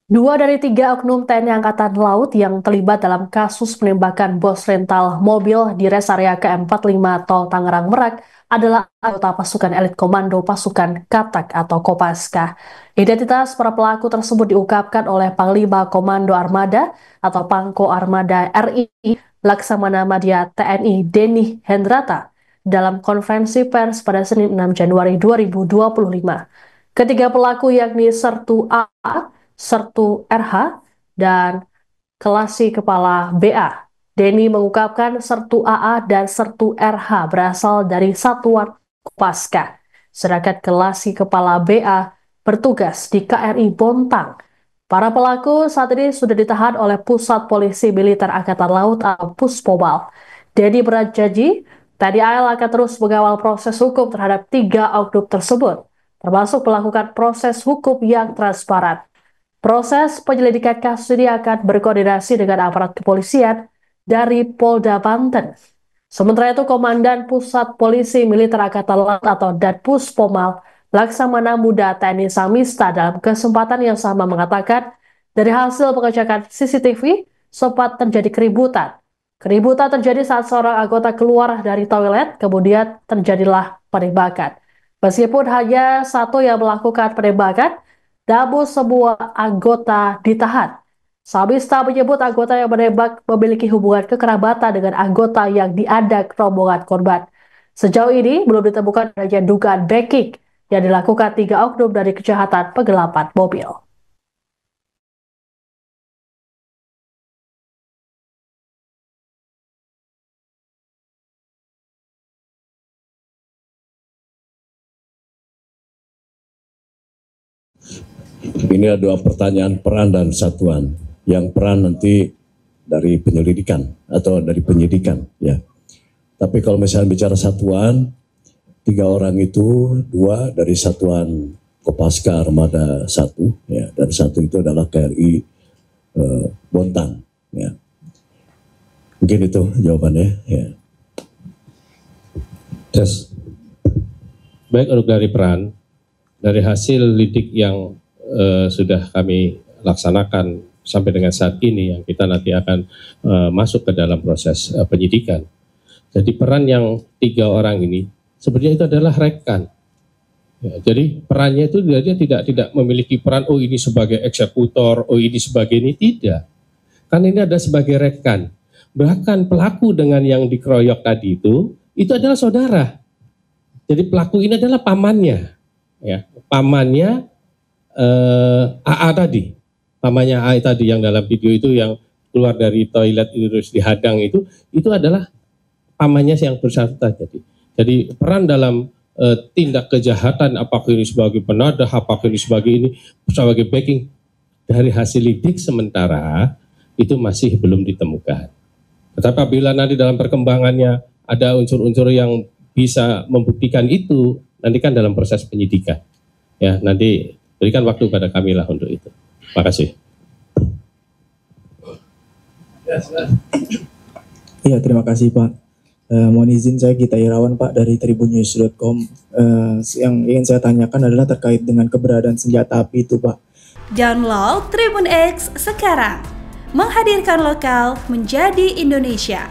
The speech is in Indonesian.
Dua dari tiga oknum TNI Angkatan Laut yang terlibat dalam kasus penembakan bos rental mobil di res area KM45 Tol Tangerang Merak adalah anggota pasukan elit komando pasukan Katak atau Kopaska. Identitas para pelaku tersebut diungkapkan oleh Panglima Komando Armada atau Pangko Armada RI Laksamana Madya TNI Denny Hendrata dalam konferensi pers pada Senin 6 Januari 2025. Ketiga pelaku yakni Sertu A, Sertu RH, dan Kelasi Kepala BA. Denny mengungkapkan Sertu AA dan Sertu RH berasal dari Satuan Kopaska, sedangkan Kelasi Kepala BA bertugas di KRI Bontang. Para pelaku saat ini sudah ditahan oleh Pusat Polisi Militer Angkatan Laut atau Puspobal. Denny berjanji TNI AL akan terus mengawal proses hukum terhadap tiga oknum tersebut, termasuk melakukan proses hukum yang transparan. Proses penyelidikan kasus ini akan berkoordinasi dengan aparat kepolisian dari Polda Banten. Sementara itu, Komandan Pusat Polisi Militer Angkatan Laut atau Datpuspomal Laksamana Muda TNI Samista dalam kesempatan yang sama mengatakan, dari hasil pengecekan CCTV, sempat terjadi keributan. Keributan terjadi saat seorang anggota keluar dari toilet, kemudian terjadilah penembakan. Meskipun hanya satu yang melakukan penembakan, namun semua anggota ditahan. Samista menyebut anggota yang menembak memiliki hubungan kekerabatan dengan anggota yang diadak rombongan korban. Sejauh ini belum ditemukan adanya dugaan backing yang dilakukan tiga oknum dari kejahatan penggelapan mobil. Ini ada dua pertanyaan peran dan satuan. Yang peran nanti dari penyelidikan atau dari penyidikan, ya. Tapi kalau misalnya bicara satuan, 3 orang itu 2 dari satuan Kopaska Armada 1, ya, dan 1 itu adalah KRI Bontang, ya. Mungkin itu jawabannya, ya. Yes. Baik, untuk dari peran, dari hasil lidik yang sudah kami laksanakan sampai dengan saat ini, yang kita nanti akan masuk ke dalam proses penyidikan. Jadi peran yang 3 orang ini sebenarnya itu adalah rekan. Ya, jadi perannya itu dia tidak memiliki peran, oh ini sebagai eksekutor, oh ini sebagai ini, tidak. Karena ini ada sebagai rekan. Bahkan pelaku dengan yang dikeroyok tadi itu adalah saudara. Jadi pelaku ini adalah pamannya, ya, pamannya AA tadi, pamannya AA tadi yang dalam video itu yang keluar dari toilet itu terus dihadang itu adalah pamannya yang bersangkutan. Jadi peran dalam tindak kejahatan, apakah ini sebagai penadah, apakah ini sebagai backing, dari hasil lidik sementara itu masih belum ditemukan. Tetapi apabila nanti dalam perkembangannya ada unsur-unsur yang bisa membuktikan itu, nanti kan dalam proses penyidikan. Ya, nanti berikan waktu pada kami lah untuk itu. Terima kasih. Iya, terima kasih Pak. Mohon izin, saya Gita Irawan Pak dari tribunnews.com. Yang ingin saya tanyakan adalah terkait dengan keberadaan senjata api itu Pak. Download Tribun X sekarang, menghadirkan lokal menjadi Indonesia.